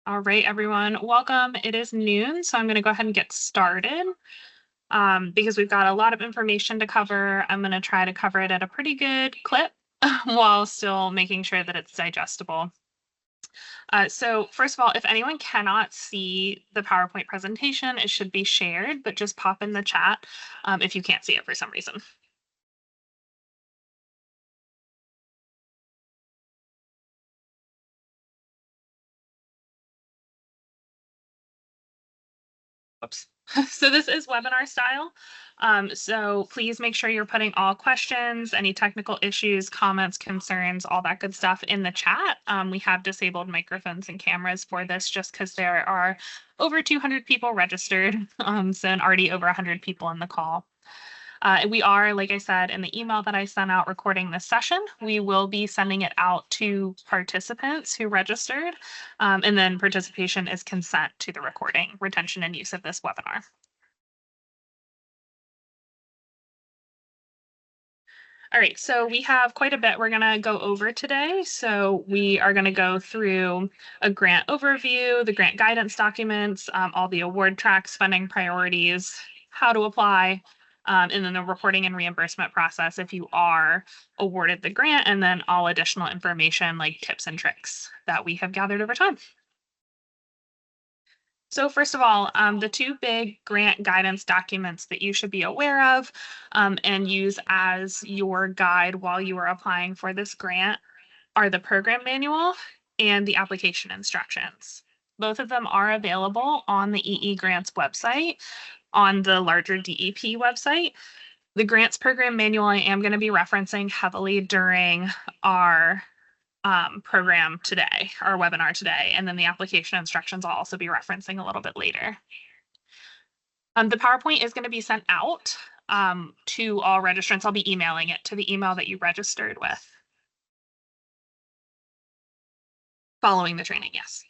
All right, everyone, welcome. It is noon, so I'm going to go ahead and get started because we've got a lot of information to cover. I'm going to try to cover it at a pretty good clip while still making sure that it's digestible. So, first of all, if anyone cannot see the PowerPoint presentation, it should be shared, but just pop in the chat if you can't see it for some reason. Oops. So this is webinar style. So please make sure you're putting all questions, any technical issues, comments, concerns, all that good stuff in the chat. We have disabled microphones and cameras for this just because there are over 200 people registered, so and already over 100 people in the call. We are, like I said, in the email that I sent out recording this session, we will be sending it out to participants who registered. And then participation is consent to the recording, retention and use of this webinar. All right, so we have quite a bit we're going to go over today. So we are going to go through a grant overview, the grant guidance documents, all the award tracks, funding priorities, how to apply, and then the reporting and reimbursement process if you are awarded the grant, and then all additional information like tips and tricks that we have gathered over time. So first of all, the two big grant guidance documents that you should be aware of and use as your guide while you are applying for this grant are the program manual and the application instructions. Both of them are available on the EE Grants website, on the larger DEP website. The grants program manual I am going to be referencing heavily during our program today, our webinar today, and then the application instructions I'll also be referencing a little bit later. The PowerPoint is going to be sent out to all registrants. I'll be emailing it to the email that you registered with following the training, yes.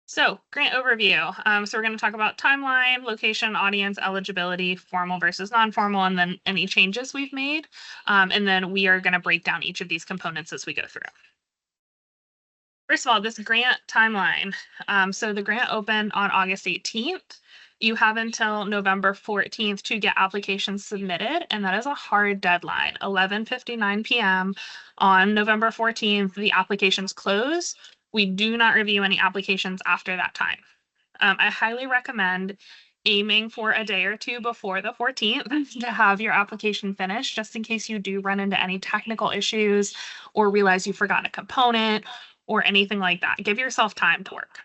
So, grant overview. So we're going to talk about timeline, location, audience, eligibility, formal versus non-formal, and then any changes we've made. And then we are going to break down each of these components as we go through. First of all, this grant timeline. So the grant opened on August 18th. You have until November 14th to get applications submitted, and that is a hard deadline. 11:59 p.m. on November 14th, the applications close. We do not review any applications after that time. I highly recommend aiming for a day or two before the 14th to have your application finished, just in case you do run into any technical issues or realize you forgot a component or anything like that. Give yourself time to work.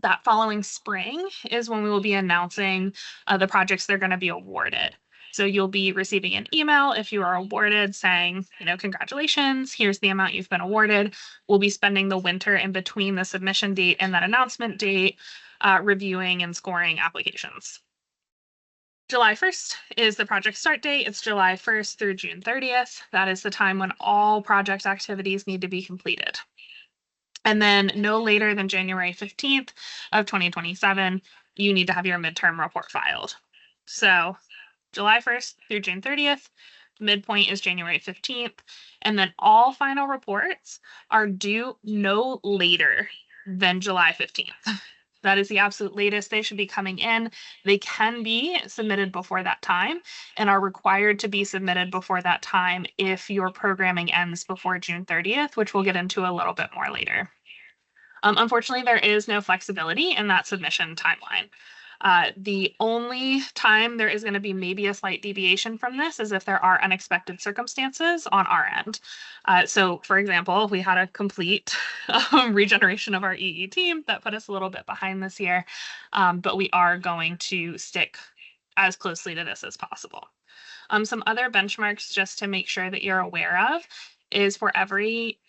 That following spring is when we will be announcing the projects they're going to be awarded. So you'll be receiving an email if you are awarded saying, congratulations, here's the amount you've been awarded. We'll be spending the winter in between the submission date and that announcement date, reviewing and scoring applications. July 1st is the project start date. It's July 1st through June 30th. That is the time when all project activities need to be completed. And then no later than January 15th of 2027, you need to have your midterm report filed. So July 1st through June 30th, midpoint is January 15th, and then all final reports are due no later than July 15th. That is the absolute latest they should be coming in. They can be submitted before that time and are required to be submitted before that time if your programming ends before June 30th, which we'll get into a little bit more later. Unfortunately, there is no flexibility in that submission timeline. The only time there is going to be maybe a slight deviation from this is if there are unexpected circumstances on our end. So, for example, we had a complete regeneration of our EE team that put us a little bit behind this year, but we are going to stick as closely to this as possible. Some other benchmarks just to make sure that you're aware of is for every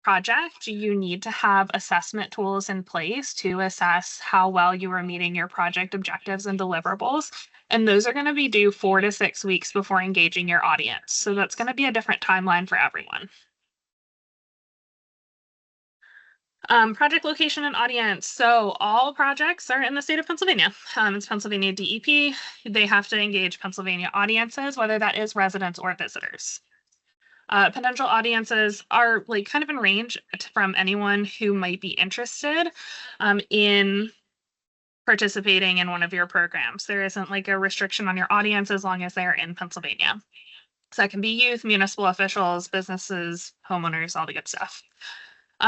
project, you need to have assessment tools in place to assess how well you are meeting your project objectives and deliverables. And those are going to be due 4 to 6 weeks before engaging your audience. So that's going to be a different timeline for everyone. Project location and audience. So all projects are in the state of Pennsylvania. It's Pennsylvania DEP. They have to engage Pennsylvania audiences, whether that is residents or visitors. Potential audiences are like kind of in range from anyone who might be interested in participating in one of your programs. There isn't like a restriction on your audience as long as they're in Pennsylvania. So that can be youth, municipal officials, businesses, homeowners, all the good stuff.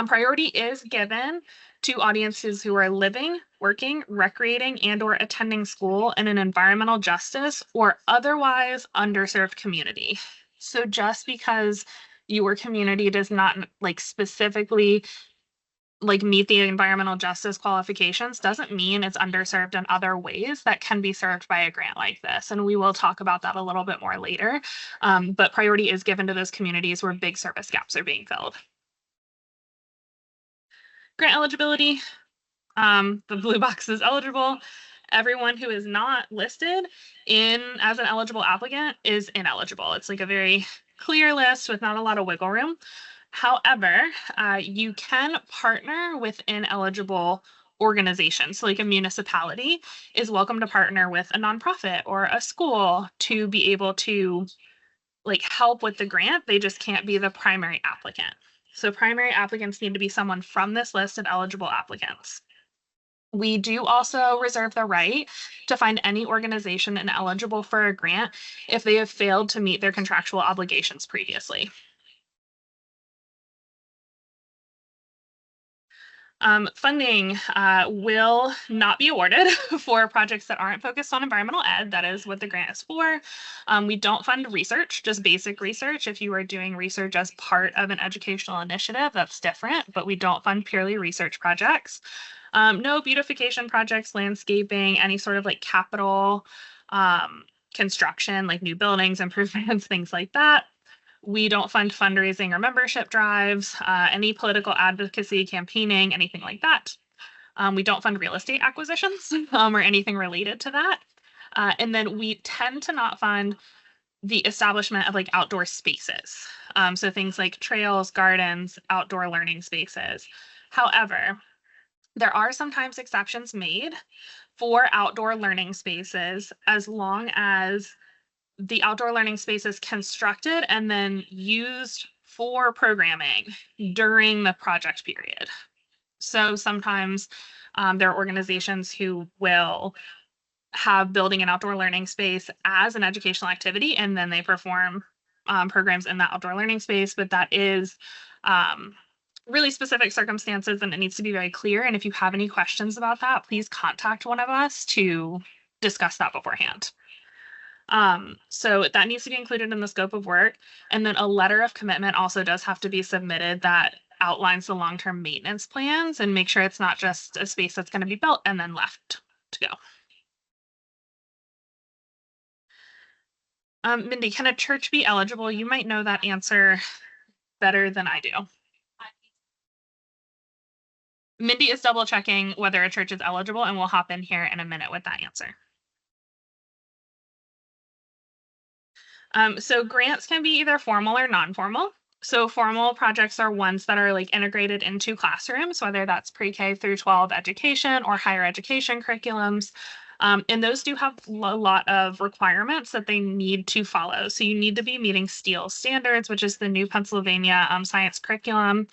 Priority is given to audiences who are living, working, recreating, and/or attending school in an environmental justice or otherwise underserved community. So just because your community does not like specifically like meet the environmental justice qualifications doesn't mean it's underserved in other ways that can be served by a grant like this. And we will talk about that a little bit more later. But priority is given to those communities where big service gaps are being filled. Grant eligibility, the blue box is eligible. Everyone who is not listed in as an eligible applicant is ineligible. It's like a very clear list with not a lot of wiggle room. However, you can partner with ineligible organizations. So like a municipality is welcome to partner with a nonprofit or a school to be able to like help with the grant. They just can't be the primary applicant. So primary applicants need to be someone from this list of eligible applicants. We do also reserve the right to find any organization ineligible for a grant if they have failed to meet their contractual obligations previously. Funding will not be awarded for projects that aren't focused on environmental ed. That is what the grant is for. We don't fund research, just basic research. If you are doing research as part of an educational initiative, that's different, but we don't fund purely research projects. No beautification projects, landscaping, any sort of like capital construction, like new buildings, improvements, things like that. We don't fund fundraising or membership drives, any political advocacy, campaigning, anything like that. We don't fund real estate acquisitions or anything related to that. And then we tend to not fund the establishment of like outdoor spaces. So things like trails, gardens, outdoor learning spaces. However, there are sometimes exceptions made for outdoor learning spaces as long as the outdoor learning space is constructed and then used for programming during the project period. So sometimes there are organizations who will have building an outdoor learning space as an educational activity, and then they perform programs in that outdoor learning space, but that is really specific circumstances and it needs to be very clear. And if you have any questions about that, please contact one of us to discuss that beforehand. So that needs to be included in the scope of work. And then a letter of commitment also does have to be submitted that outlines the long-term maintenance plans and make sure it's not just a space that's going to be built and then left to go. Mindy, can a church be eligible? You might know that answer better than I do. Mindy is double checking whether a church is eligible and we'll hop in here in a minute with that answer. So grants can be either formal or non-formal. So formal projects are ones that are like integrated into classrooms, whether that's pre-K through 12 education or higher education curriculums. And those do have a lot of requirements that they need to follow. So you need to be meeting STEEL standards, which is the new Pennsylvania science curriculum.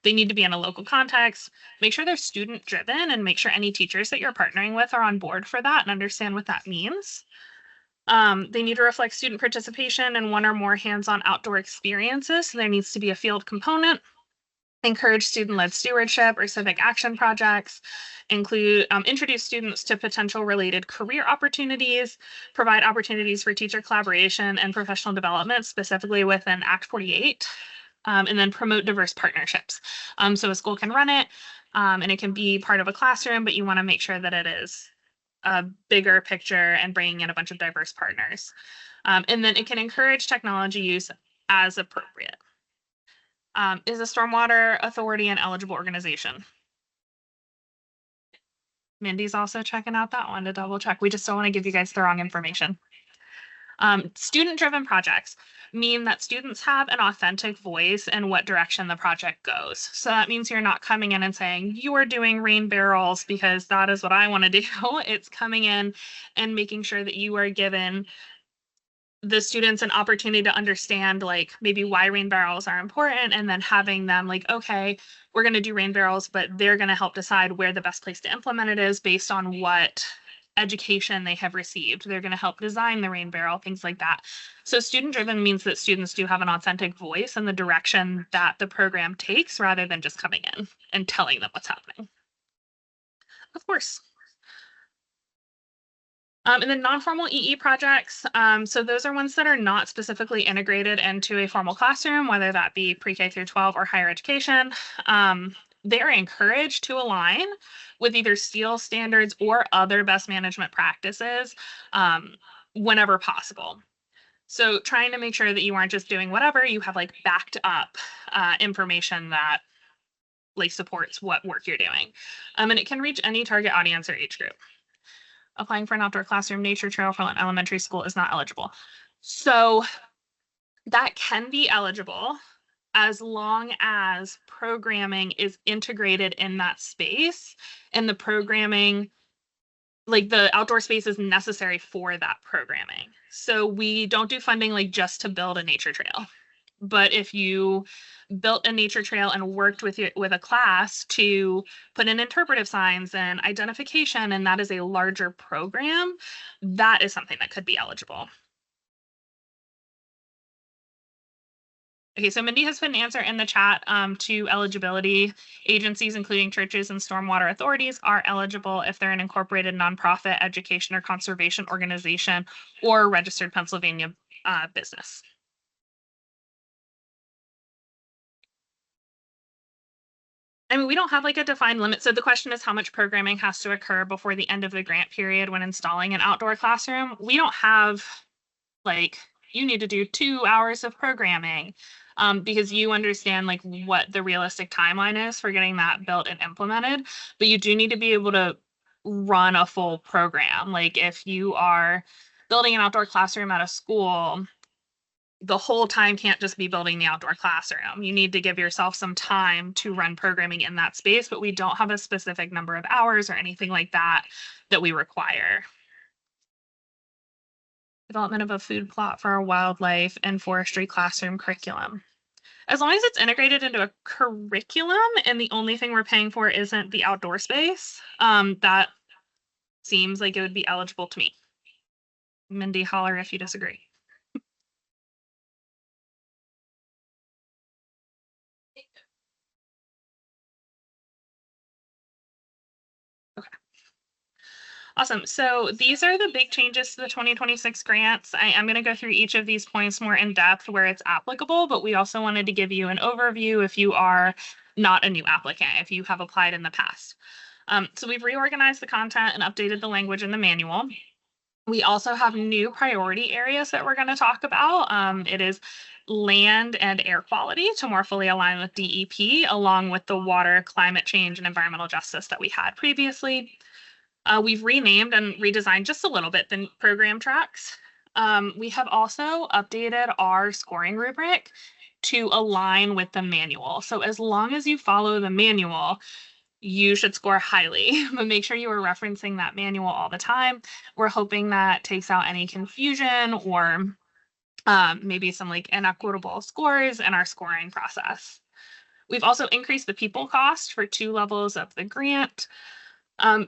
They need to be in a local context. Make sure they're student driven and make sure any teachers that you're partnering with are on board for that and understand what that means. They need to reflect student participation in one or more hands-on outdoor experiences. So there needs to be a field component. Encourage student-led stewardship or civic action projects. Introduce students to potential related career opportunities. Provide opportunities for teacher collaboration and professional development, specifically within Act 48. And then promote diverse partnerships. So a school can run it, and it can be part of a classroom, but you want to make sure that it is a bigger picture and bringing in a bunch of diverse partners. And then it can encourage technology use as appropriate. Is a stormwater authority an eligible organization? Mindy's also checking out that one to double check. We just don't want to give you guys the wrong information. Student-driven projects mean that students have an authentic voice in what direction the project goes. So that means you're not coming in and saying, you are doing rain barrels because that is what I want to do. It's coming in and making sure that you are given the students an opportunity to understand like maybe why rain barrels are important, and then having them like, okay, we're going to do rain barrels, but they're going to help decide where the best place to implement it is based on what education they have received. They're going to help design the rain barrel, things like that. So student driven means that students do have an authentic voice in the direction that the program takes rather than just coming in and telling them what's happening. Of course. And then non-formal EE projects, so those are ones that are not specifically integrated into a formal classroom, whether that be pre-K through 12 or higher education. They are encouraged to align with either STEEL standards or other best management practices whenever possible. So trying to make sure that you aren't just doing whatever, you have like backed up information that like supports what work you're doing. And it can reach any target audience or age group. Applying for an outdoor classroom nature trail for an elementary school is not eligible. So that can be eligible as long as programming is integrated in that space and the programming, like the outdoor space is necessary for that programming. So we don't do funding like just to build a nature trail. But if you built a nature trail and worked with a class to put in interpretive signs and identification, and that is a larger program, that is something that could be eligible. Okay, so Mindy has put an answer in the chat to eligibility. Agencies, including churches and stormwater authorities, are eligible if they're an incorporated nonprofit, education, or conservation organization or registered Pennsylvania business. I mean, we don't have like a defined limit. So the question is how much programming has to occur before the end of the grant period when installing an outdoor classroom. We don't have like, you need to do 2 hours of programming because you understand like what the realistic timeline is for getting that built and implemented. But you do need to be able to run a full program. Like if you are building an outdoor classroom at a school, the whole time can't just be building the outdoor classroom. You need to give yourself some time to run programming in that space, but we don't have a specific number of hours or anything like that that we require. Development of a food plot for our wildlife and forestry classroom curriculum. As long as it's integrated into a curriculum and the only thing we're paying for isn't the outdoor space, that seems like it would be eligible to me. Mindy, holler if you disagree. Awesome. So these are the big changes to the 2026 grants. I am going to go through each of these points more in depth where it's applicable, but we also wanted to give you an overview if you are not a new applicant, if you have applied in the past. So we've reorganized the content and updated the language in the manual. We also have new priority areas that we're going to talk about. It is land and air quality to more fully align with DEP, along with the water, climate change, and environmental justice that we had previously. We've renamed and redesigned just a little bit the program tracks. We have also updated our scoring rubric to align with the manual. So as long as you follow the manual, you should score highly, but make sure you are referencing that manual all the time. We're hoping that takes out any confusion or maybe some like inequitable scores in our scoring process. We've also increased the people cost for 2 levels of the grant.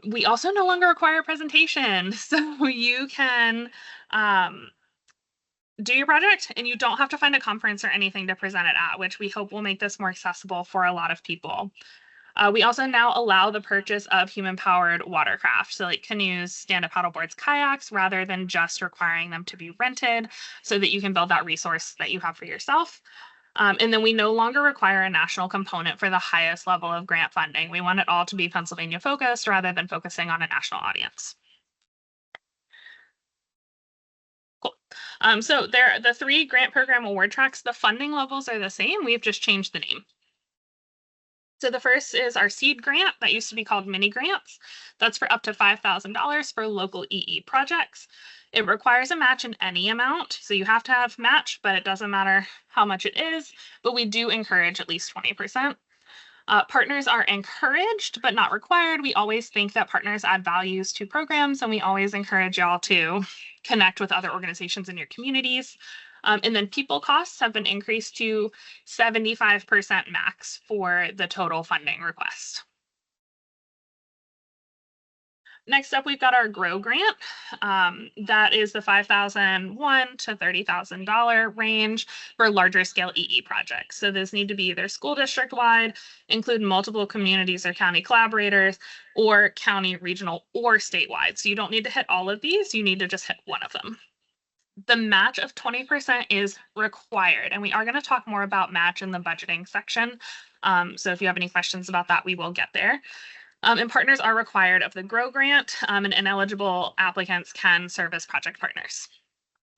We also no longer require a presentation, so you can do your project and you don't have to find a conference or anything to present it at, which we hope will make this more accessible for a lot of people. We also now allow the purchase of human-powered watercraft, so like canoes, stand-up paddleboards, kayaks, rather than just requiring them to be rented so that you can build that resource that you have for yourself. And then we no longer require a national component for the highest level of grant funding. We want it all to be Pennsylvania focused rather than focusing on a national audience. Cool. So the 3 grant program award tracks, the funding levels are the same. We've just changed the name. So the first is our seed grant that used to be called mini grants. That's for up to $5,000 for local EE projects. It requires a match in any amount. So you have to have match, but it doesn't matter how much it is, but we do encourage at least 20%. Partners are encouraged, but not required. We always think that partners add values to programs, and we always encourage y'all to connect with other organizations in your communities. And then people costs have been increased to 75% max for the total funding request. Next up, we've got our GROW grant. That is the $5,001 to $30,000 range for larger scale EE projects. So those need to be either school district wide, include multiple communities or county collaborators, or county, regional, or statewide. So you don't need to hit all of these, you need to just hit one of them. The match of 20% is required, and we are going to talk more about match in the budgeting section. So if you have any questions about that, we will get there. And partners are required of the GROW grant, and ineligible applicants can serve as project partners.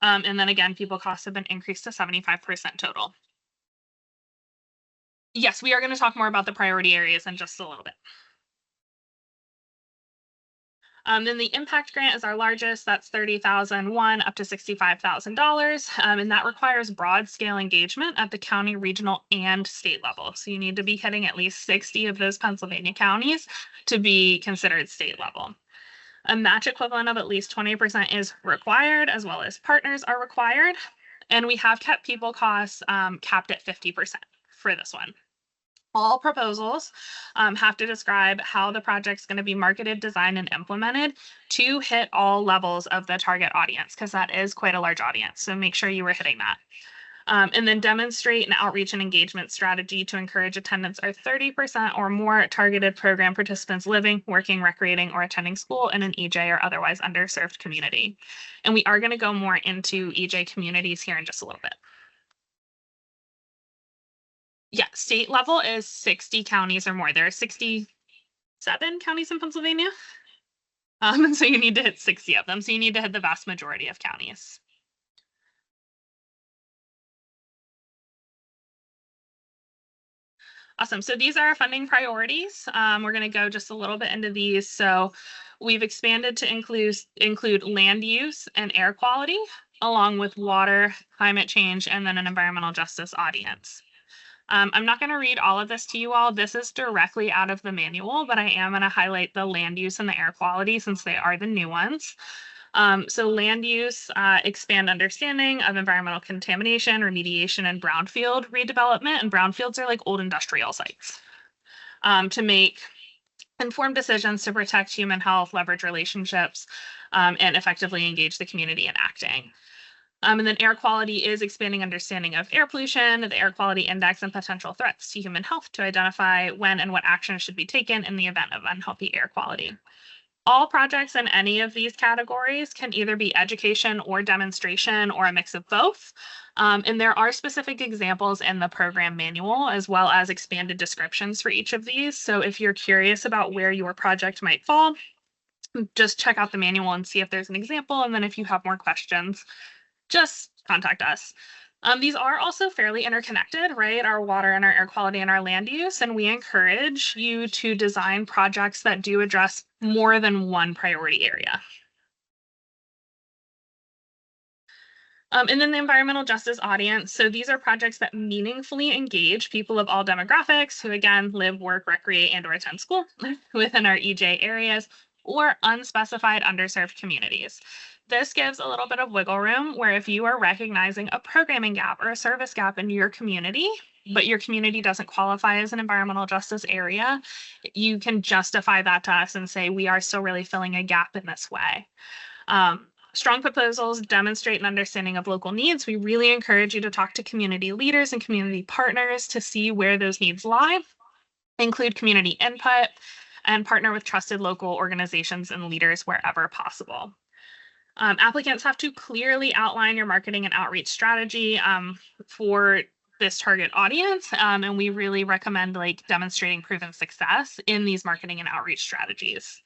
And then again, people costs have been increased to 75% total. Yes, we are going to talk more about the priority areas in just a little bit. Then the impact grant is our largest. That's $30,001 up to $65,000. And that requires broad scale engagement at the county, regional, and state level. So you need to be hitting at least 60 of those Pennsylvania counties to be considered state level. A match equivalent of at least 20% is required, as well as partners are required. And we have kept people costs capped at 50% for this one. All proposals have to describe how the project's going to be marketed, designed, and implemented to hit all levels of the target audience, because that is quite a large audience. So make sure you were hitting that. And then demonstrate an outreach and engagement strategy to encourage attendance of 30% or more targeted program participants living, working, recreating, or attending school in an EJ or otherwise underserved community. And we are going to go more into EJ communities here in just a little bit. Yeah, state level is 60 counties or more. There are 67 counties in Pennsylvania. And so you need to hit 60 of them. So you need to hit the vast majority of counties. Awesome. So these are our funding priorities. We're going to go just a little bit into these. So we've expanded to include land use and air quality, along with water, climate change, and then an environmental justice audience. I'm not going to read all of this to you all. This is directly out of the manual, but I am going to highlight the land use and the air quality since they are the new ones. So land use, expand understanding of environmental contamination, remediation, and brownfield redevelopment. And brownfields are like old industrial sites. To make informed decisions to protect human health, leverage relationships, and effectively engage the community in acting. And then air quality is expanding understanding of air pollution, the air quality index, and potential threats to human health to identify when and what action should be taken in the event of unhealthy air quality. All projects in any of these categories can either be education or demonstration or a mix of both. And there are specific examples in the program manual, as well as expanded descriptions for each of these. So if you're curious about where your project might fall, just check out the manual and see if there's an example. And then if you have more questions, just contact us. These are also fairly interconnected, right? Our water and our air quality and our land use. And we encourage you to design projects that do address more than one priority area. And then the environmental justice audience. So these are projects that meaningfully engage people of all demographics who, again, live, work, recreate, and or attend school within our EJ areas or unspecified underserved communities. This gives a little bit of wiggle room where if you are recognizing a programming gap or a service gap in your community, but your community doesn't qualify as an environmental justice area, you can justify that to us and say, we are still really filling a gap in this way. Strong proposals demonstrate an understanding of local needs. We really encourage you to talk to community leaders and community partners to see where those needs lie, include community input, and partner with trusted local organizations and leaders wherever possible. Applicants have to clearly outline your marketing and outreach strategy for this target audience. And we really recommend demonstrating proven success in these marketing and outreach strategies.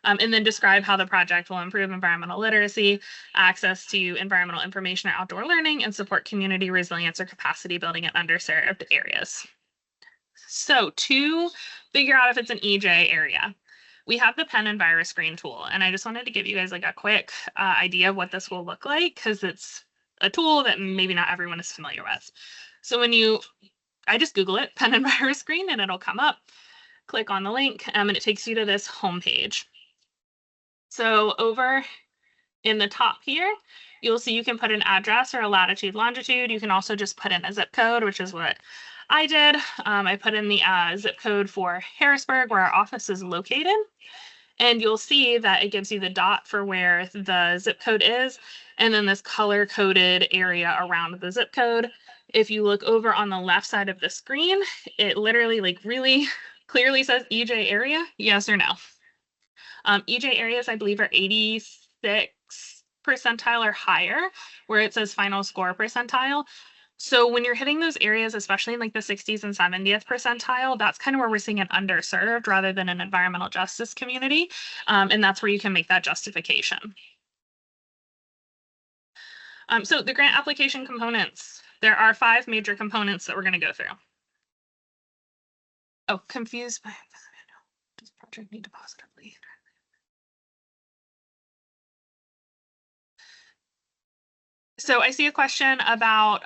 And then describe how the project will improve environmental literacy, access to environmental information or outdoor learning, and support community resilience or capacity building in underserved areas. So to figure out if it's an EJ area, we have the Penn and Virus Screen tool. And I just wanted to give you guys a quick idea of what this will look like, because it's a tool that maybe not everyone is familiar with. So when you I just Google it, pen and virus screen, and it'll come up. Click on the link, and it takes you to this homepage. So over in the top here, you'll see you can put an address or a latitude, longitude. You can also just put in a zip code, which is what I did. I put in the zip code for Harrisburg, where our office is located. And you'll see that it gives you the dot for where the zip code is, and then this color-coded area around the zip code. If you look over on the left side of the screen, it literally like really clearly says EJ area, yes or no. EJ areas, I believe, are 86 percentile or higher, where it says final score percentile. So when you're hitting those areas, especially in like the 60s and 70th percentile, that's kind of where we're seeing an underserved rather than an environmental justice community. And that's where you can make that justification. So the grant application components, there are 5 major components that we're going to go through. Oh, confused by, does project need to positively? So I see a question about,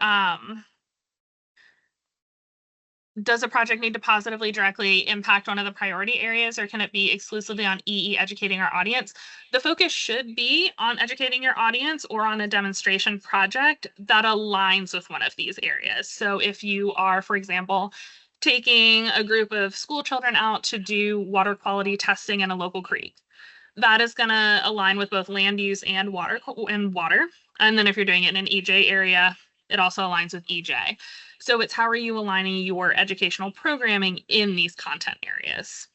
does a project need to positively directly impact one of the priority areas, or can it be exclusively on EE educating our audience? The focus should be on educating your audience or on a demonstration project that aligns with one of these areas. So if you are, for example, taking a group of school children out to do water quality testing in a local creek, that is going to align with both land use and water. And then if you're doing it in an EJ area, it also aligns with EJ. So it's how are you aligning your educational programming in these content areas?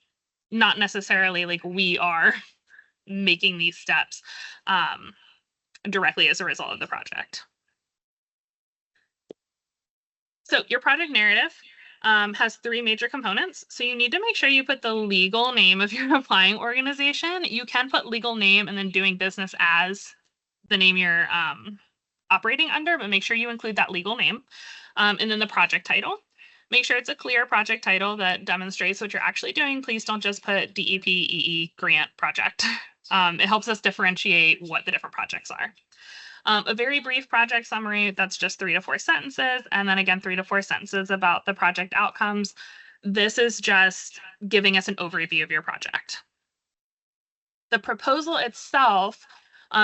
Not necessarily like we are making these steps directly as a result of the project. So your project narrative has 3 major components. So you need to make sure you put the legal name of your applying organization. You can put legal name and then doing business as the name you're operating under, but make sure you include that legal name. And then the project title. Make sure it's a clear project title that demonstrates what you're actually doing. Please don't just put DEP EE grant project. It helps us differentiate what the different projects are. A very brief project summary, that's just 3 to 4 sentences. And then again, 3 to 4 sentences about the project outcomes. This is just giving us an overview of your project. The proposal itself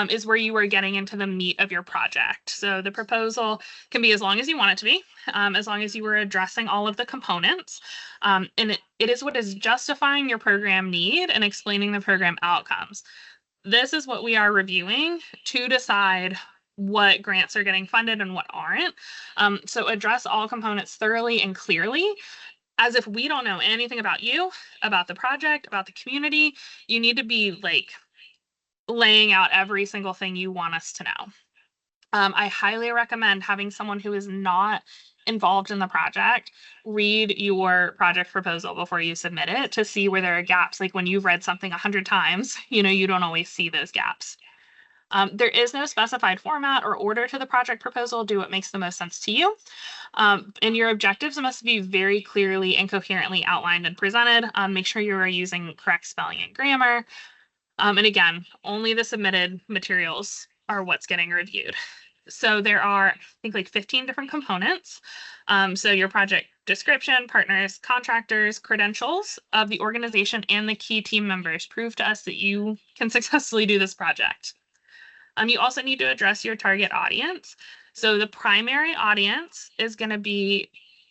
is where you are getting into the meat of your project. So the proposal can be as long as you want it to be, as long as you were addressing all of the components. And it is what is justifying your program need and explaining the program outcomes. This is what we are reviewing to decide what grants are getting funded and what aren't. So address all components thoroughly and clearly, as if we don't know anything about you, about the project, about the community. You need to be like laying out every single thing you want us to know. I highly recommend having someone who is not involved in the project read your project proposal before you submit it to see where there are gaps. Like when you've read something 100 times, you don't always see those gaps. There is no specified format or order to the project proposal. Do what makes the most sense to you. And your objectives must be very clearly and coherently outlined and presented. Make sure you are using correct spelling and grammar. And again, only the submitted materials are what's getting reviewed. So there are, I think, like 15 different components. So your project description, partners, contractors, credentials of the organization, and the key team members prove to us that you can successfully do this project. You also need to address your target audience. So the primary audience is going to be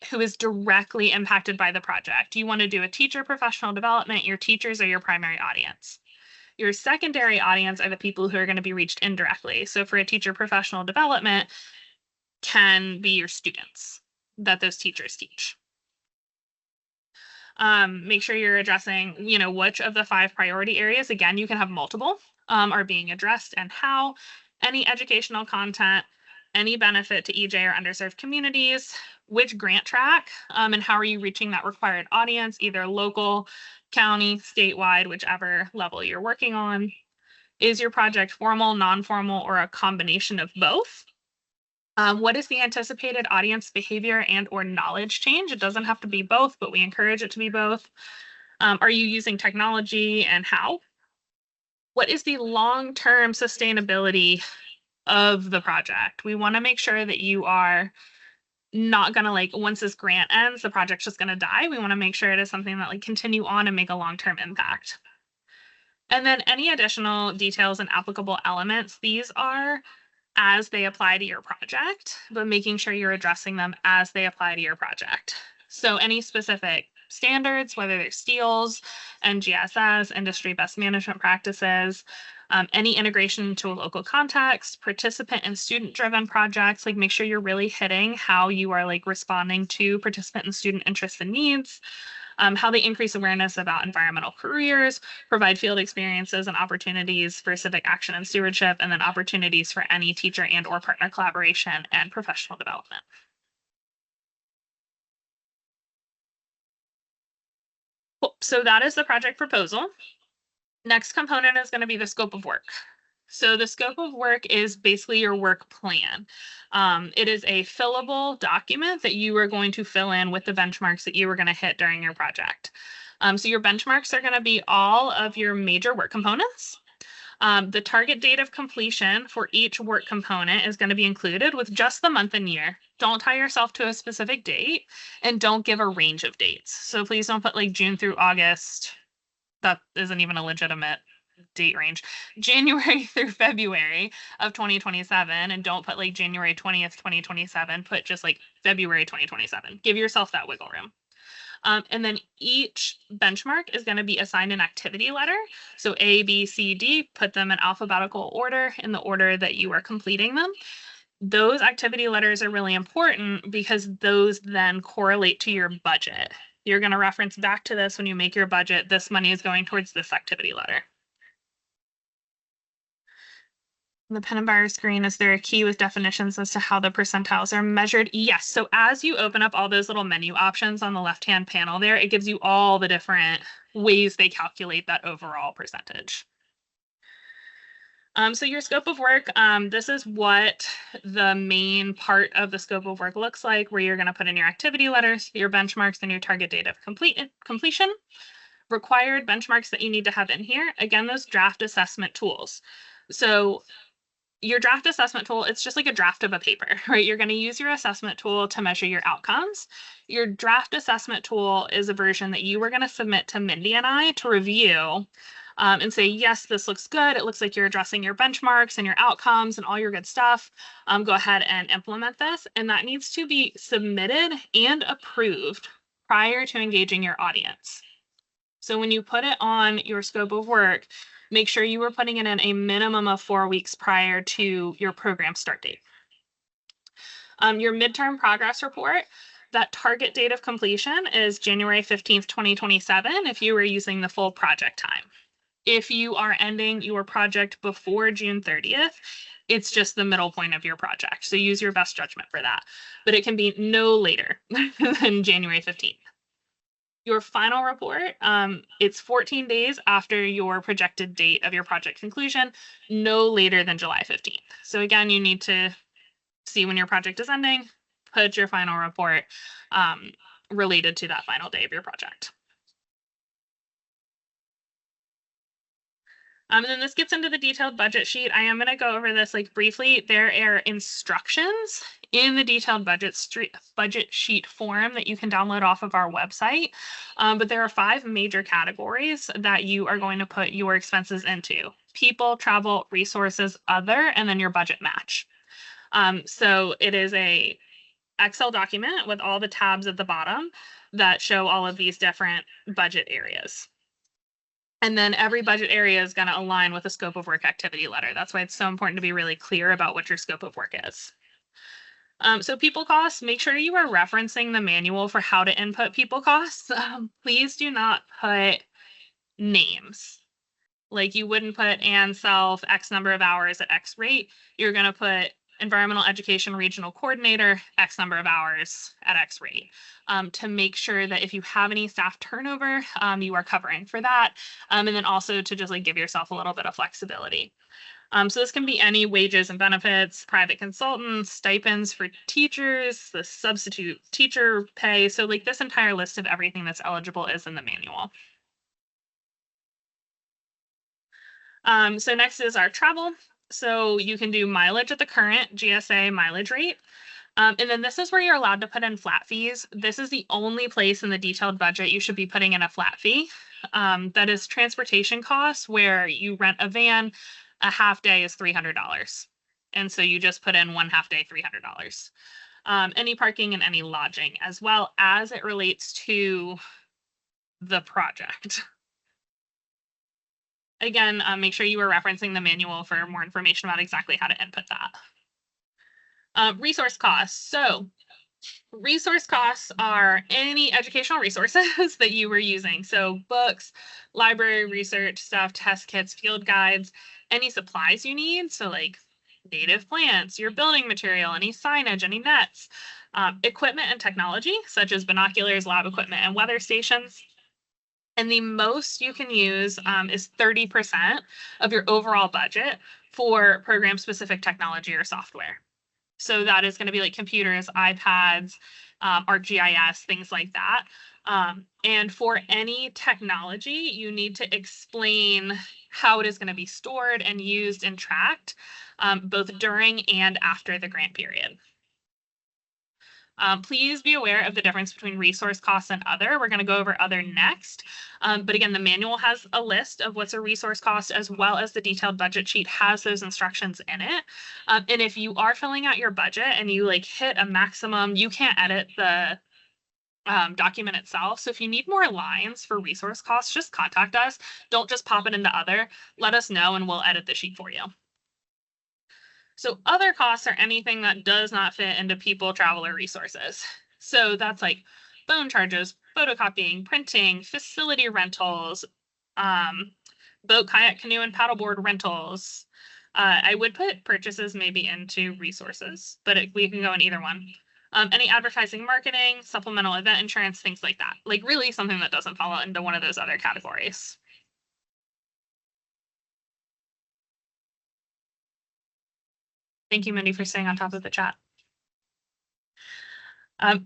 who is directly impacted by the project. You want to do a teacher professional development, your teachers are your primary audience. Your secondary audience are the people who are going to be reached indirectly. So for a teacher professional development, can be your students that those teachers teach. Make sure you're addressing, which of the 5 priority areas, again, you can have multiple, are being addressed and how. Any educational content, any benefit to EJ or underserved communities, which grant track, and how are you reaching that required audience, either local, county, statewide, whichever level you're working on. Is your project formal, non-formal, or a combination of both? What is the anticipated audience behavior and or knowledge change? It doesn't have to be both, but we encourage it to be both. Are you using technology and how? What is the long-term sustainability of the project? We want to make sure that you are not gonna like once this grant ends, the project's just gonna die. We want to make sure it is something that like continue on and make a long-term impact. And then any additional details and applicable elements, these are as they apply to your project, but making sure you're addressing them as they apply to your project. So any specific standards, whether they're STEELs, NGSS, industry best management practices, any integration into a local context, participant and student driven projects, like make sure you're really hitting how you are like responding to participant and student interests and needs, how they increase awareness about environmental careers, provide field experiences and opportunities for civic action and stewardship, and then opportunities for any teacher and or partner collaboration and professional development. Cool. So that is the project proposal. Next component is going to be the scope of work. So the scope of work is basically your work plan. It is a fillable document that you are going to fill in with the benchmarks that you are going to hit during your project. So your benchmarks are going to be all of your major work components. The target date of completion for each work component is going to be included with just the month and year. Don't tie yourself to a specific date and don't give a range of dates. So please don't put like June through August. That isn't even a legitimate date range. January through February of 2027, and don't put like January 20th, 2027. Put just like February 2027. Give yourself that wiggle room. And then each benchmark is going to be assigned an activity letter. So A, B, C, D, put them in alphabetical order in the order that you are completing them. Those activity letters are really important because those then correlate to your budget. You're going to reference back to this when you make your budget. This money is going towards this activity letter. The pen and bar screen, is there a key with definitions as to how the percentiles are measured? Yes. So as you open up all those little menu options on the left-hand panel there, it gives you all the different ways they calculate that overall percentage. So your scope of work, this is what the main part of the scope of work looks like, where you're going to put in your activity letters, your benchmarks, and your target date of completion. Required benchmarks that you need to have in here. Again, those draft assessment tools. So your draft assessment tool, it's just like a draft of a paper, right? You're going to use your assessment tool to measure your outcomes. Your draft assessment tool is a version that you are going to submit to Mindy and I to review and say, yes, this looks good. It looks like you're addressing your benchmarks and your outcomes and all your good stuff. Go ahead and implement this. And that needs to be submitted and approved prior to engaging your audience. So when you put it on your scope of work, make sure you were putting it in a minimum of 4 weeks prior to your program start date. Your midterm progress report, that target date of completion is January 15th, 2027, if you were using the full project time. If you are ending your project before June 30th, it's just the middle point of your project. So use your best judgment for that. But it can be no later than January 15th. Your final report, it's 14 days after your projected date of your project conclusion, no later than July 15th. So again, you need to see when your project is ending, put your final report related to that final day of your project. And then this gets into the detailed budget sheet. I am going to go over this like briefly. There are instructions in the detailed budget sheet form that you can download off of our website. But there are 5 major categories that you are going to put your expenses into: people, travel, resources, other, and then your budget match. So it is a Excel document with all the tabs at the bottom that show all of these different budget areas. And then every budget area is going to align with a scope of work activity letter. That's why it's so important to be really clear about what your scope of work is. So people costs, make sure you are referencing the manual for how to input people costs. Please do not put names. Like you wouldn't put and self X number of hours at X rate. You're going to put environmental education regional coordinator, X number of hours at X rate, to make sure that if you have any staff turnover, you are covering for that. And then also to just like give yourself a little bit of flexibility. So this can be any wages and benefits, private consultants, stipends for teachers, the substitute teacher pay. So like this entire list of everything that's eligible is in the manual. So next is our travel. So you can do mileage at the current GSA mileage rate. And then this is where you're allowed to put in flat fees. This is the only place in the detailed budget you should be putting in a flat fee. That is transportation costs, where you rent a van, a half day is $300. And so you just put in one half day, $300. Any parking and any lodging, as well as it relates to the project. Again, make sure you are referencing the manual for more information about exactly how to input that. Resource costs. So resource costs are any educational resources that you were using. So books, library research stuff, test kits, field guides, any supplies you need. So like native plants, your building material, any signage, any nets, equipment and technology, such as binoculars, lab equipment, and weather stations. And the most you can use is 30% of your overall budget for program specific technology or software. So that is going to be like computers, iPads, ArcGIS, things like that. And for any technology, you need to explain how it is going to be stored and used and tracked, both during and after the grant period. Please be aware of the difference between resource costs and other. We're going to go over other next. But again, the manual has a list of what's a resource cost, as well as the detailed budget sheet has those instructions in it. And if you are filling out your budget and you like hit a maximum, you can't edit the document itself. So if you need more lines for resource costs, just contact us. Don't just pop it into other. Let us know and we'll edit the sheet for you. So other costs are anything that does not fit into people, travel, or resources. So that's like phone charges, photocopying, printing, facility rentals, boat, kayak, canoe, and paddleboard rentals. I would put purchases maybe into resources, but we can go in either one. Any advertising, marketing, supplemental event insurance, things like that. Like really something that doesn't fall into one of those other categories. Thank you, Mindy, for staying on top of the chat.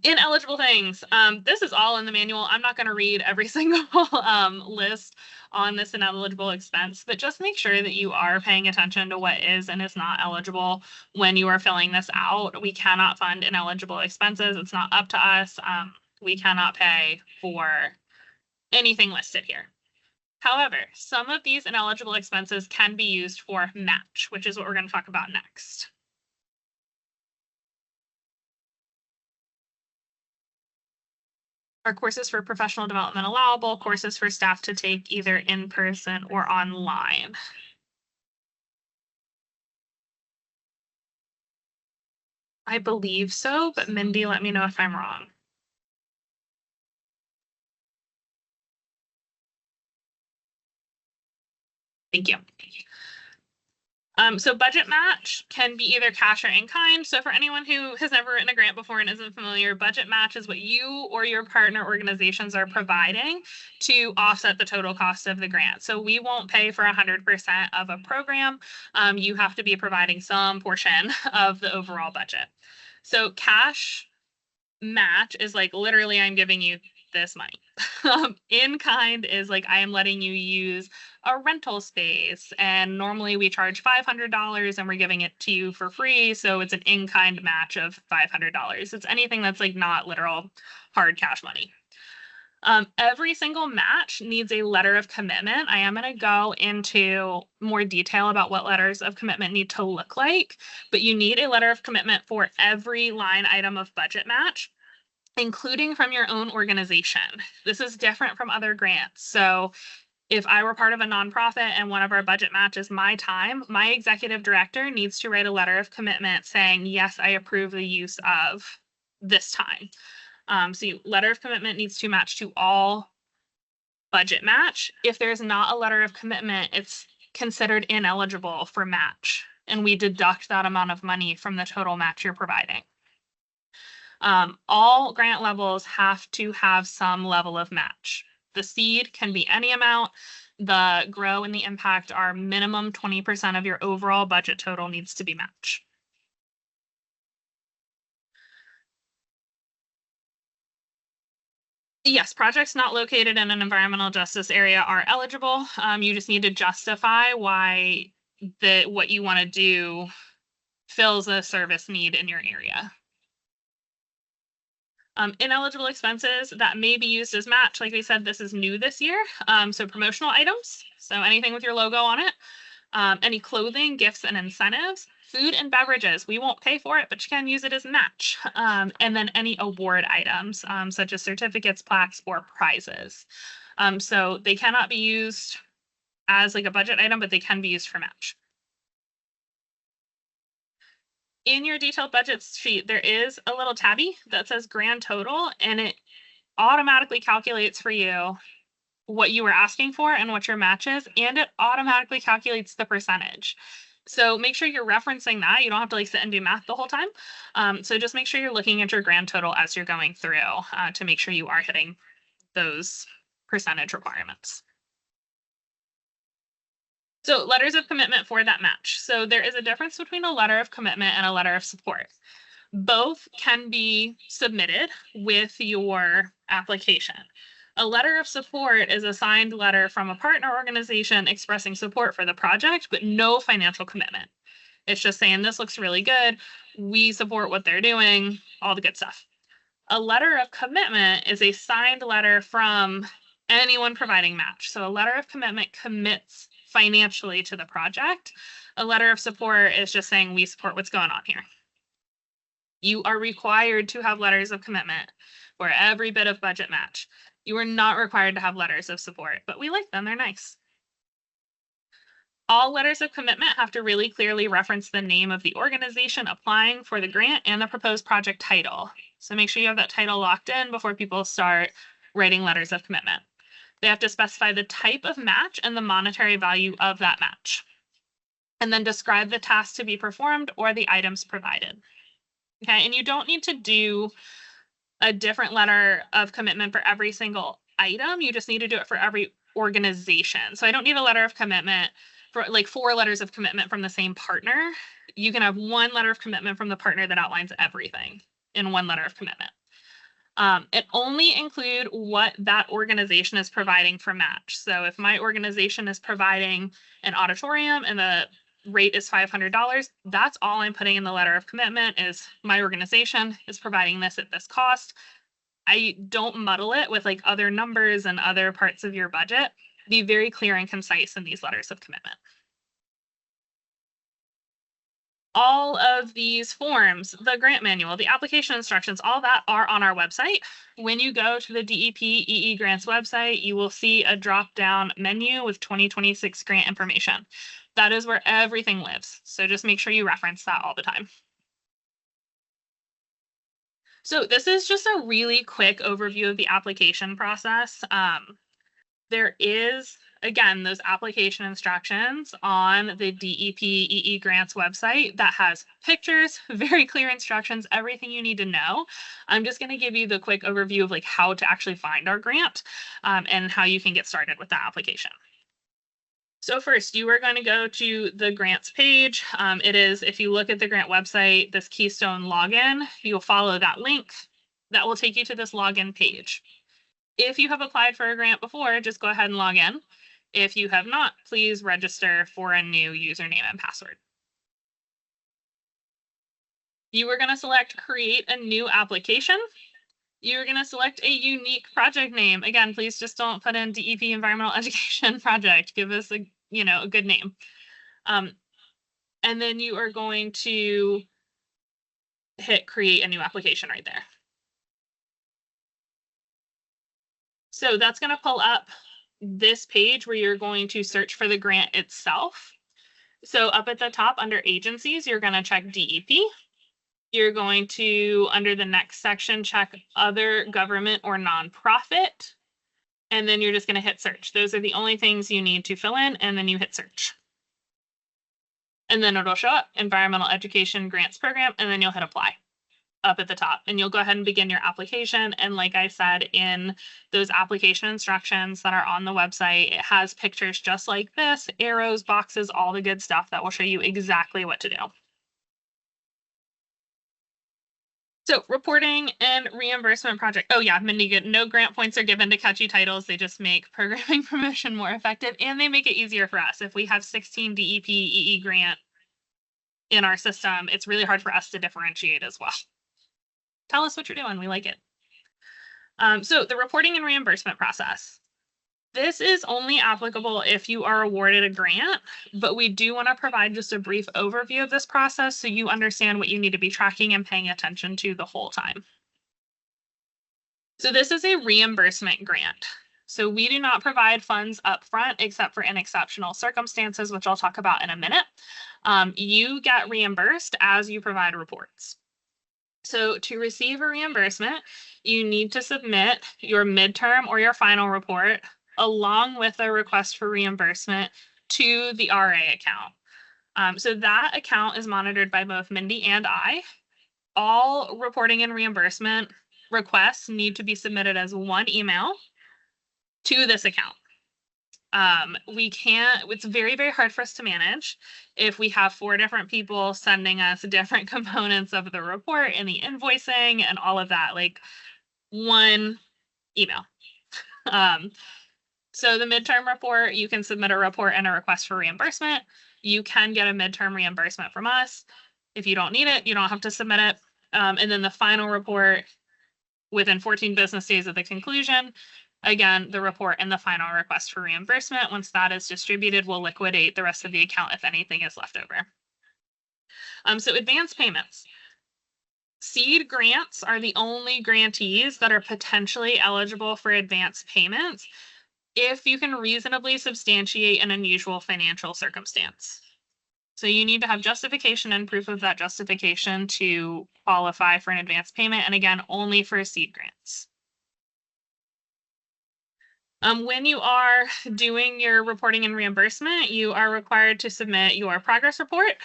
Ineligible things. This is all in the manual. I'm not going to read every single list on this ineligible expense, but just make sure that you are paying attention to what is and is not eligible when you are filling this out. We cannot fund ineligible expenses. It's not up to us. We cannot pay for anything listed here. However, some of these ineligible expenses can be used for match, which is what we're going to talk about next. Are courses for professional development allowable? Courses for staff to take either in person or online? I believe so, but Mindy, let me know if I'm wrong. Thank you. So budget match can be either cash or in kind. So for anyone who has never written a grant before and isn't familiar, budget match is what you or your partner organizations are providing to offset the total cost of the grant. So we won't pay for 100% of a program. You have to be providing some portion of the overall budget. So cash match is like literally I'm giving you this money. In kind is like I am letting you use a rental space, and normally we charge $500 and we're giving it to you for free, so it's an in-kind match of $500. It's anything that's like not literal hard cash money. Every single match needs a letter of commitment. I am going to go into more detail about what letters of commitment need to look like, but you need a letter of commitment for every line item of budget match, including from your own organization. This is different from other grants. So if I were part of a nonprofit and one of our budget matches my time, my executive director needs to write a letter of commitment saying, yes, I approve the use of this time. So letter of commitment needs to match to all budget match. If there's not a letter of commitment, it's considered ineligible for match, and we deduct that amount of money from the total match you're providing. All grant levels have to have some level of match. The seed can be any amount. The grow and the impact are minimum 20% of your overall budget total needs to be matched. Yes, projects not located in an environmental justice area are eligible. You just need to justify why what you want to do fills a service need in your area. Ineligible expenses that may be used as match, like we said, this is new this year. So promotional items, so anything with your logo on it, any clothing, gifts, and incentives, food and beverages. We won't pay for it, but you can use it as match. And then any award items, such as certificates, plaques, or prizes. So they cannot be used as like a budget item, but they can be used for match. In your detailed budget sheet, there is a little tabby that says grand total, and it automatically calculates for you what you were asking for and what your match is, and it automatically calculates the percentage. So make sure you're referencing that. You don't have to like sit and do math the whole time. So just make sure you're looking at your grand total as you're going through to make sure you are hitting those percentage requirements. So letters of commitment for that match. So there is a difference between a letter of commitment and a letter of support. Both can be submitted with your application. A letter of support is a signed letter from a partner organization expressing support for the project, but no financial commitment. It's just saying this looks really good. We support what they're doing, all the good stuff. A letter of commitment is a signed letter from anyone providing match. So a letter of commitment commits financially to the project. A letter of support is just saying we support what's going on here. You are required to have letters of commitment for every bit of budget match. You are not required to have letters of support, but we like them. They're nice. All letters of commitment have to really clearly reference the name of the organization applying for the grant and the proposed project title. So make sure you have that title locked in before people start writing letters of commitment. They have to specify the type of match and the monetary value of that match, and then describe the task to be performed or the items provided. Okay, and you don't need to do a different letter of commitment for every single item. You just need to do it for every organization. So I don't need a letter of commitment for like 4 letters of commitment from the same partner. You can have 1 letter of commitment from the partner that outlines everything in 1 letter of commitment. It only include what that organization is providing for match. So if my organization is providing an auditorium and the rate is $500, that's all I'm putting in the letter of commitment is my organization is providing this at this cost. I don't muddle it with like other numbers and other parts of your budget. Be very clear and concise in these letters of commitment. All of these forms, the grant manual, the application instructions, all that are on our website. When you go to the DEP EE Grants website, you will see a drop-down menu with 2026 grant information. That is where everything lives. So just make sure you reference that all the time. So this is just a really quick overview of the application process. There is, again, those application instructions on the DEP EE Grants website that has pictures, very clear instructions, everything you need to know. I'm just going to give you the quick overview of like how to actually find our grant and how you can get started with that application. So first, you are going to go to the grants page. It is, if you look at the grant website, this Keystone login, you'll follow that link. That will take you to this login page. If you have applied for a grant before, just go ahead and log in. If you have not, please register for a new username and password. You are going to select create a new application. You're going to select a unique project name. Again, please just don't put in DEP Environmental Education Project. Give us a good name. And then you are going to hit create a new application right there. So that's going to pull up this page where you're going to search for the grant itself. So up at the top under agencies, you're going to check DEP. You're going to, under the next section, check other government or nonprofit. And then you're just going to hit search. Those are the only things you need to fill in, and then you hit search. And then it'll show up Environmental Education Grants Program, and then you'll hit apply up at the top, and you'll go ahead and begin your application. And like I said, in those application instructions that are on the website, it has pictures just like this, arrows, boxes, all the good stuff that will show you exactly what to do. So reporting and reimbursement project. Oh yeah, Mindy, no grant points are given to catchy titles. They just make programming promotion more effective, and they make it easier for us. If we have 16 DEP EE grant in our system, it's really hard for us to differentiate as well. Tell us what you're doing. We like it. So the reporting and reimbursement process. This is only applicable if you are awarded a grant, but we do want to provide just a brief overview of this process so you understand what you need to be tracking and paying attention to the whole time. So this is a reimbursement grant. So we do not provide funds upfront except for in exceptional circumstances, which I'll talk about in a minute. You get reimbursed as you provide reports. So to receive a reimbursement, you need to submit your midterm or your final report along with a request for reimbursement to the RA account. So that account is monitored by both Mindy and I. All reporting and reimbursement requests need to be submitted as one email to this account. It's very, very hard for us to manage if we have 4 different people sending us different components of the report and the invoicing and all of that, like one email. So the midterm report, you can submit a report and a request for reimbursement. You can get a midterm reimbursement from us. If you don't need it, you don't have to submit it. And then the final report within 14 business days of the conclusion, again, the report and the final request for reimbursement. Once that is distributed, we'll liquidate the rest of the account if anything is left over. So advance payments. Seed grants are the only grantees that are potentially eligible for advance payments if you can reasonably substantiate an unusual financial circumstance. So you need to have justification and proof of that justification to qualify for an advance payment, and again, only for seed grants. When you are doing your reporting and reimbursement, you are required to submit your progress report,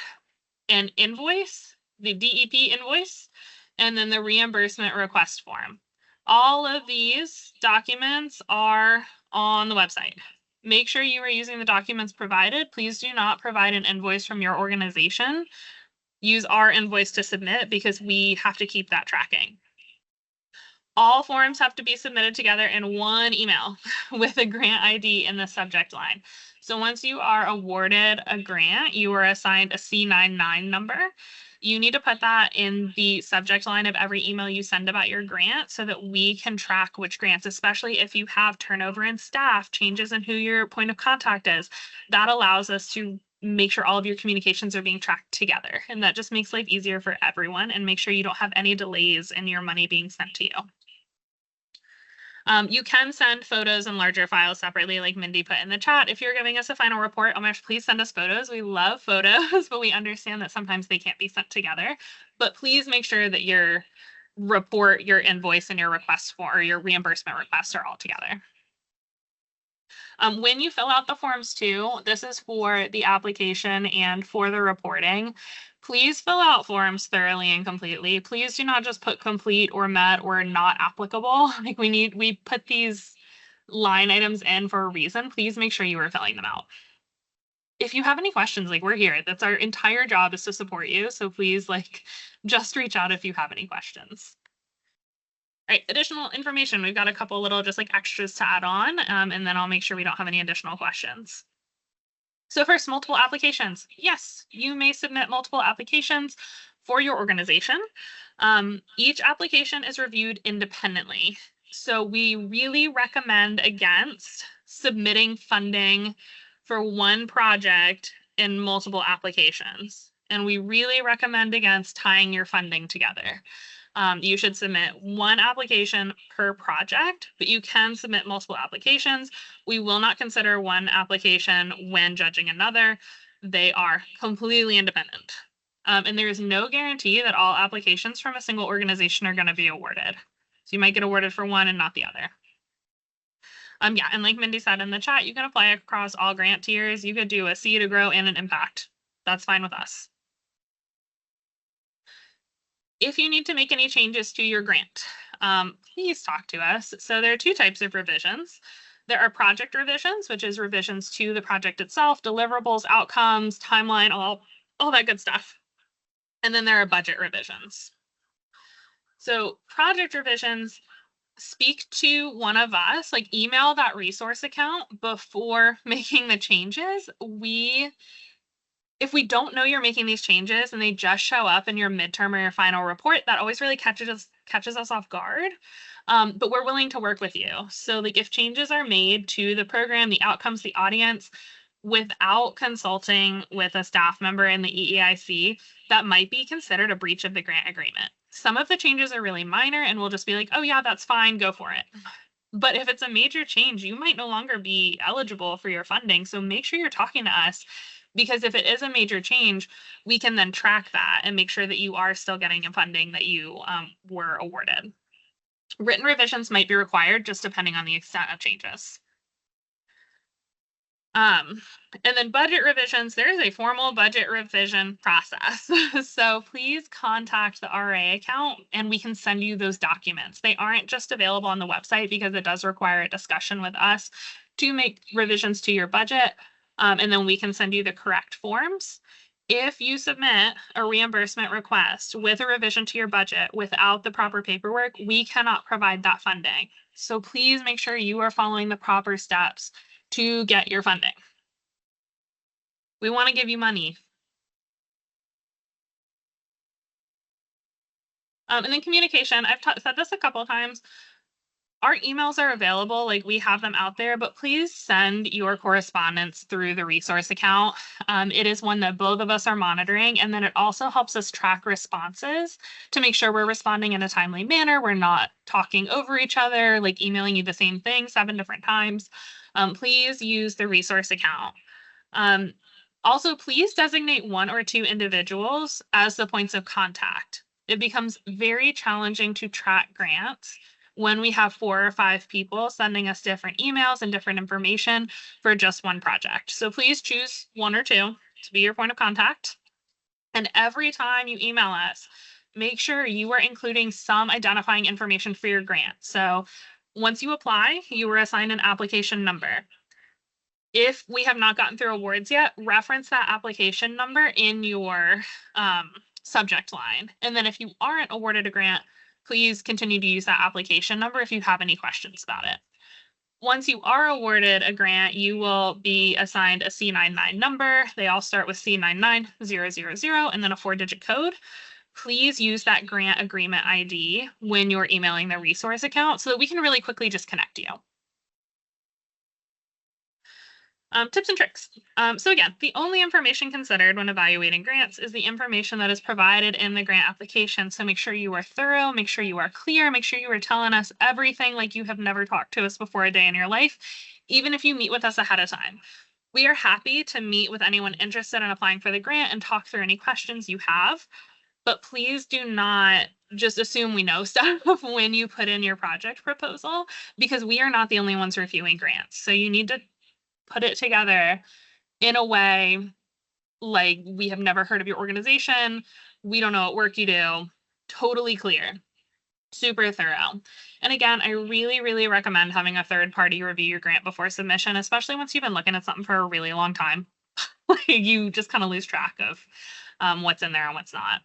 an invoice, the DEP invoice, and then the reimbursement request form. All of these documents are on the website. Make sure you are using the documents provided. Please do not provide an invoice from your organization. Use our invoice to submit because we have to keep that tracking. All forms have to be submitted together in one email with a grant ID in the subject line. So once you are awarded a grant, you are assigned a C99 number. You need to put that in the subject line of every email you send about your grant so that we can track which grants, especially if you have turnover in staff, changes in who your point of contact is. That allows us to make sure all of your communications are being tracked together. And that just makes life easier for everyone and make sure you don't have any delays in your money being sent to you. You can send photos and larger files separately, like Mindy put in the chat. If you're giving us a final report, please send us photos. We love photos, but we understand that sometimes they can't be sent together. But please make sure that your report, your invoice, and your request for or your reimbursement requests are all together. When you fill out the forms too, this is for the application and for the reporting. Please fill out forms thoroughly and completely. Please do not just put complete or met or not applicable. Like we put these line items in for a reason. Please make sure you are filling them out. If you have any questions, like we're here. That's our entire job is to support you. So please just reach out if you have any questions. All right, additional information. We've got a couple little just extras to add on, and then I'll make sure we don't have any additional questions. So first, multiple applications. Yes, you may submit multiple applications for your organization. Each application is reviewed independently. So we really recommend against submitting funding for one project in multiple applications. And we really recommend against tying your funding together. You should submit one application per project, but you can submit multiple applications. We will not consider one application when judging another. They are completely independent. And there is no guarantee that all applications from a single organization are going to be awarded. So you might get awarded for one and not the other. Yeah, and like Mindy said in the chat, you can apply across all grant tiers. You could do a seed, a grow, and an impact. That's fine with us. If you need to make any changes to your grant, please talk to us. So there are 2 types of revisions. There are project revisions, which is revisions to the project itself, deliverables, outcomes, timeline, all that good stuff. And then there are budget revisions. So project revisions, speak to one of us, email that resource account before making the changes. If we don't know you're making these changes and they just show up in your midterm or your final report, that always really catches us off guard. But we're willing to work with you. So like if changes are made to the program, the outcomes, the audience, without consulting with a staff member in the EEIC, that might be considered a breach of the grant agreement. Some of the changes are really minor and we'll just be like, oh yeah, that's fine, go for it. But if it's a major change, you might no longer be eligible for your funding. So make sure you're talking to us, because if it is a major change, we can then track that and make sure that you are still getting a funding that you were awarded. Written revisions might be required just depending on the extent of changes. And then budget revisions, there is a formal budget revision process. So please contact the RA account and we can send you those documents. They aren't just available on the website because it does require a discussion with us to make revisions to your budget. And then we can send you the correct forms. If you submit a reimbursement request with a revision to your budget without the proper paperwork, we cannot provide that funding. So please make sure you are following the proper steps to get your funding. We want to give you money. And then communication, I've said this a couple of times. Our emails are available, like we have them out there, but please send your correspondence through the resource account. It is one that both of us are monitoring, and then it also helps us track responses to make sure we're responding in a timely manner. We're not talking over each other, like emailing you the same thing 7 different times. Please use the resource account. Also, please designate 1 or 2 individuals as the points of contact. It becomes very challenging to track grants when we have 4 or 5 people sending us different emails and different information for just one project. So please choose 1 or 2 to be your point of contact. And every time you email us, make sure you are including some identifying information for your grant. So once you apply, you were assigned an application number. If we have not gotten through awards yet, reference that application number in your subject line. And then if you aren't awarded a grant, please continue to use that application number if you have any questions about it. Once you are awarded a grant, you will be assigned a C99 number. They all start with C99000 and then a 4-digit code. Please use that grant agreement ID when you're emailing the resource account so that we can really quickly just connect you. Tips and tricks. So again, the only information considered when evaluating grants is the information that is provided in the grant application. So make sure you are thorough, make sure you are clear, make sure you are telling us everything like you have never talked to us before a day in your life, even if you meet with us ahead of time. We are happy to meet with anyone interested in applying for the grant and talk through any questions you have, but please do not just assume we know stuff when you put in your project proposal, because we are not the only ones reviewing grants. So you need to put it together in a way like we have never heard of your organization. We don't know what work you do. Totally clear, super thorough. And again, I really, really recommend having a third party review your grant before submission, especially once you've been looking at something for a really long time. Like you just kind of lose track of what's in there and what's not.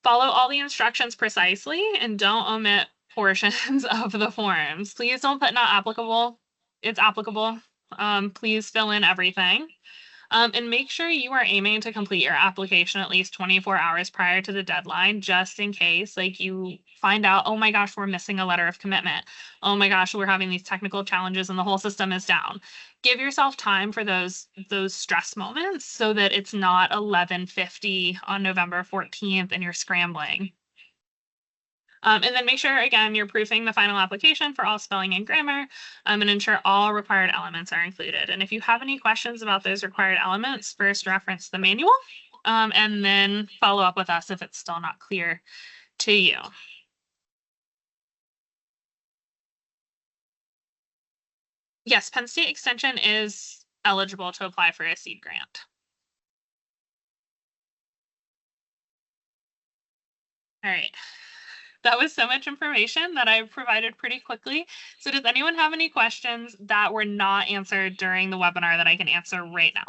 Follow all the instructions precisely and don't omit portions of the forms. Please don't put not applicable. It's applicable. Please fill in everything. And make sure you are aiming to complete your application at least 24 hours prior to the deadline, just in case like you find out, oh my gosh, we're missing a letter of commitment. Oh my gosh, we're having these technical challenges and the whole system is down. Give yourself time for those stress moments so that it's not 11:50 on November 14th and you're scrambling. And then make sure, again, you're proofing the final application for all spelling and grammar, and ensure all required elements are included. And if you have any questions about those required elements, first reference the manual, and then follow up with us if it's still not clear to you. Yes, Penn State Extension is eligible to apply for a seed grant. All right. That was so much information that I provided pretty quickly. So does anyone have any questions that were not answered during the webinar that I can answer right now?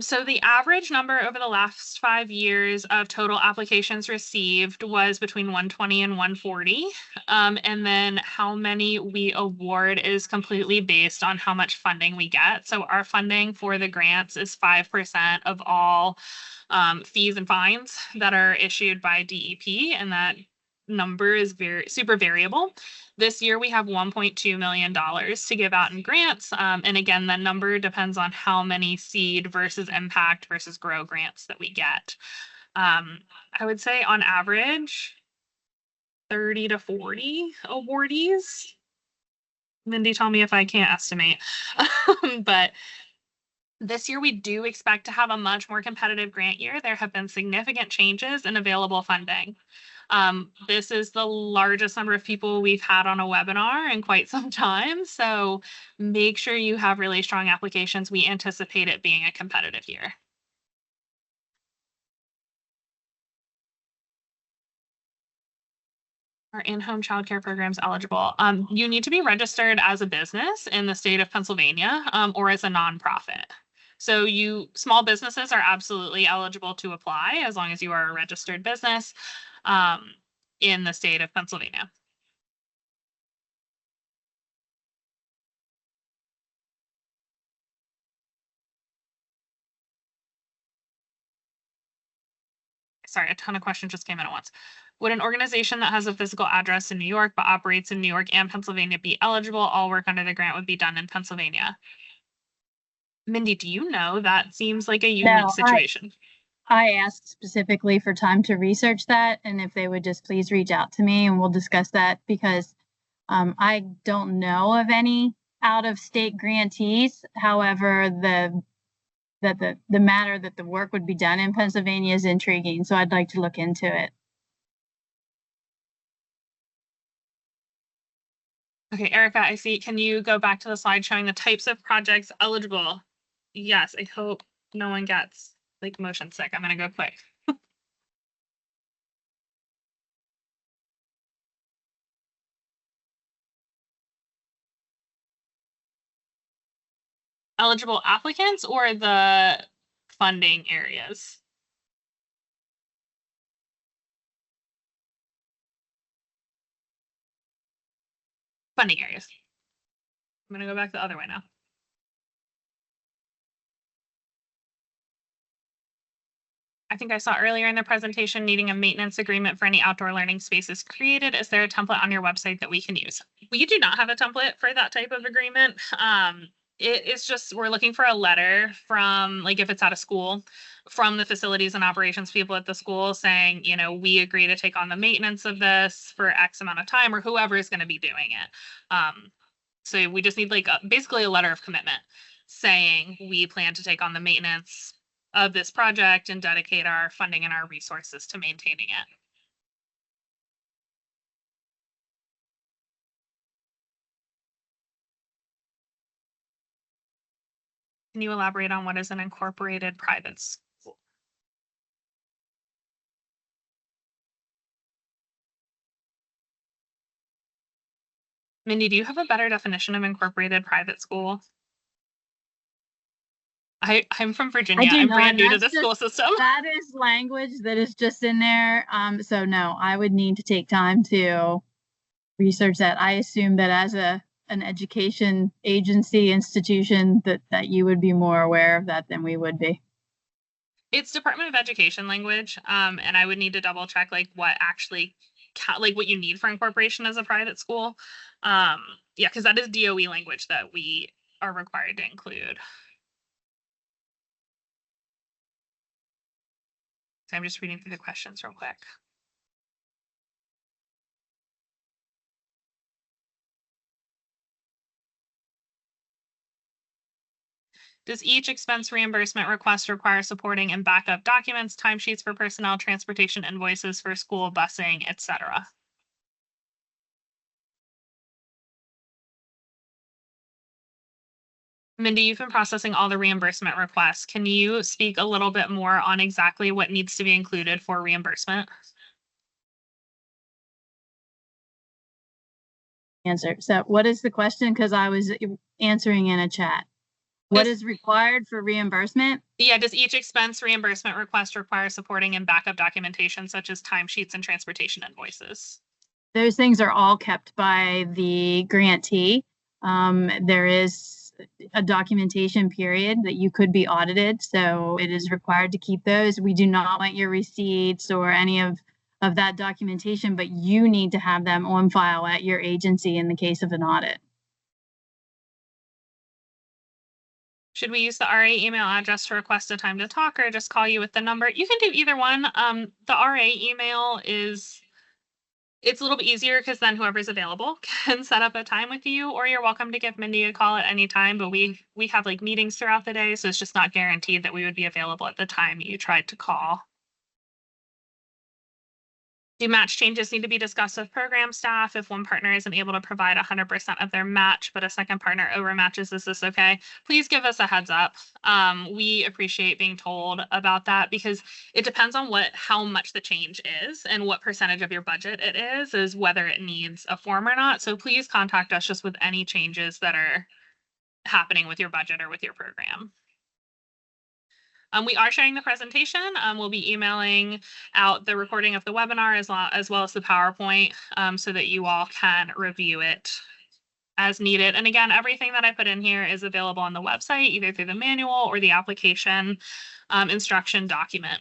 So the average number over the last 5 years of total applications received was between 120 and 140. And then how many we award is completely based on how much funding we get. So our funding for the grants is 5% of all fees and fines that are issued by DEP, and that number is super variable. This year we have $1.2 million to give out in grants. And again, that number depends on how many seed versus impact versus grow grants that we get. I would say on average, 30 to 40 awardees. Mindy, tell me if I can't estimate. But this year we do expect to have a much more competitive grant year. There have been significant changes in available funding. This is the largest number of people we've had on a webinar in quite some time. So make sure you have really strong applications. We anticipate it being a competitive year. Are in-home childcare programs eligible? You need to be registered as a business in the state of Pennsylvania, or as a nonprofit. So small businesses are absolutely eligible to apply as long as you are a registered business in the state of Pennsylvania. Sorry, a ton of questions just came in at once. Would an organization that has a physical address in New York but operates in New York and Pennsylvania be eligible? All work under the grant would be done in Pennsylvania. Mindy, do you know? That seems like a unique situation. I asked specifically for time to research that, and if they would just please reach out to me and we'll discuss that, because I don't know of any out-of-state grantees. However, the matter that the work would be done in Pennsylvania is intriguing, so I'd like to look into it. Okay, Erica, I see. Can you go back to the slide showing the types of projects eligible? Yes, I hope no one gets like motion sick. I'm gonna go quick. Eligible applicants or the funding areas? Funding areas. I'm gonna go back the other way now. I think I saw earlier in the presentation needing a maintenance agreement for any outdoor learning spaces created. Is there a template on your website that we can use? We do not have a template for that type of agreement. It is just, we're looking for a letter from, like, if it's at a school, from the facilities and operations people at the school saying, you know, we agree to take on the maintenance of this for X amount of time, or whoever is going to be doing it. So we just need like basically a letter of commitment saying we plan to take on the maintenance of this project and dedicate our funding and our resources to maintaining it. Can you elaborate on what is an incorporated private school? Mindy, do you have a better definition of incorporated private school? I'm from Virginia. I'm brand new to the school system. That is language that is just in there. So no, I would need to take time to research that. I assume that as an education agency institution that you would be more aware of that than we would be. It's Department of Education language, and I would need to double check like what actually like what you need for incorporation as a private school. Yeah, because that is DOE language that we are required to include. So I'm just reading through the questions real quick. Does each expense reimbursement request require supporting and backup documents, timesheets for personnel, transportation invoices for school busing, etc.? Mindy, you've been processing all the reimbursement requests. Can you speak a little bit more on exactly what needs to be included for reimbursement? Answer. So what is the question? Because I was answering in a chat. What is required for reimbursement? Yeah, does each expense reimbursement request require supporting and backup documentation such as timesheets and transportation invoices? Those things are all kept by the grantee. There is a documentation period that you could be audited. So it is required to keep those. We do not want your receipts or any of that documentation, but you need to have them on file at your agency in the case of an audit. Should we use the RA email address to request a time to talk or just call you with the number? You can do either one. The RA email it's a little bit easier because then whoever's available can set up a time with you, or you're welcome to give Mindy a call at any time, but we have like meetings throughout the day, so it's just not guaranteed that we would be available at the time you tried to call. Do match changes need to be discussed with program staff? If one partner isn't able to provide 100% of their match, but a second partner overmatches, is this okay? Please give us a heads up. We appreciate being told about that because it depends on how much the change is and what percentage of your budget it is whether it needs a form or not. So please contact us just with any changes that are happening with your budget or with your program. We are sharing the presentation. We'll be emailing out the recording of the webinar as well as the PowerPoint so that you all can review it as needed. And again, everything that I put in here is available on the website, either through the manual or the application instruction document.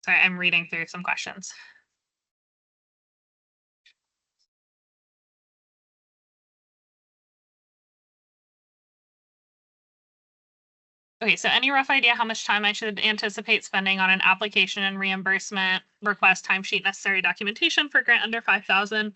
Sorry, I'm reading through some questions. Okay, so any rough idea how much time I should anticipate spending on an application and reimbursement request, timesheet, necessary documentation for grant under 5,000?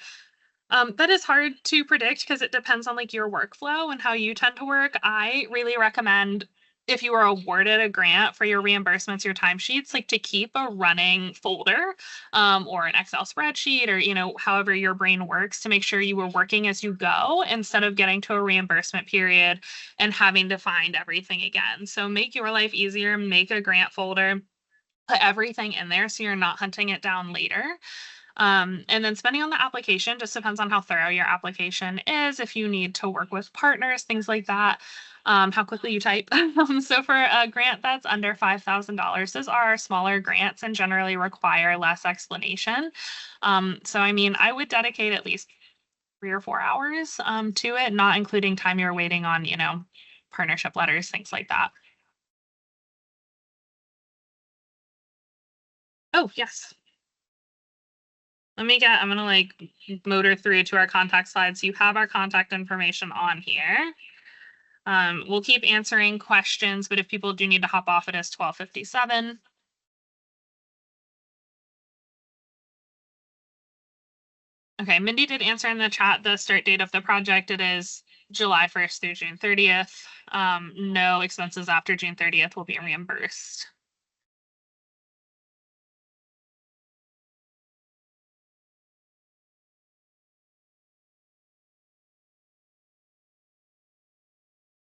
That is hard to predict because it depends on like your workflow and how you tend to work. I really recommend if you are awarded a grant for your reimbursements, your timesheets, like to keep a running folder or an Excel spreadsheet or, however your brain works to make sure you were working as you go instead of getting to a reimbursement period and having to find everything again. So make your life easier, make a grant folder, put everything in there so you're not hunting it down later. And then spending on the application just depends on how thorough your application is, if you need to work with partners, things like that, how quickly you type. So for a grant that's under $5,000, those are smaller grants and generally require less explanation. So I mean, I would dedicate at least 3 or 4 hours to it, not including time you're waiting on, partnership letters, things like that. Oh, yes. I'm gonna like motor through to our contact slides. So you have our contact information on here. We'll keep answering questions, but if people do need to hop off, it is 12:57. Okay, Mindy did answer in the chat the start date of the project. It is July 1st through June 30th. No expenses after June 30th will be reimbursed.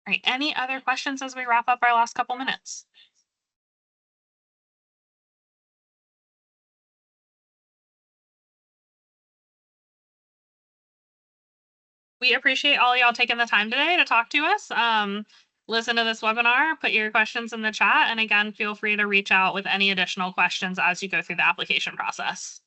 All right, any other questions as we wrap up our last couple minutes? We appreciate all y'all taking the time today to talk to us. Listen to this webinar, put your questions in the chat, and again, feel free to reach out with any additional questions as you go through the application process.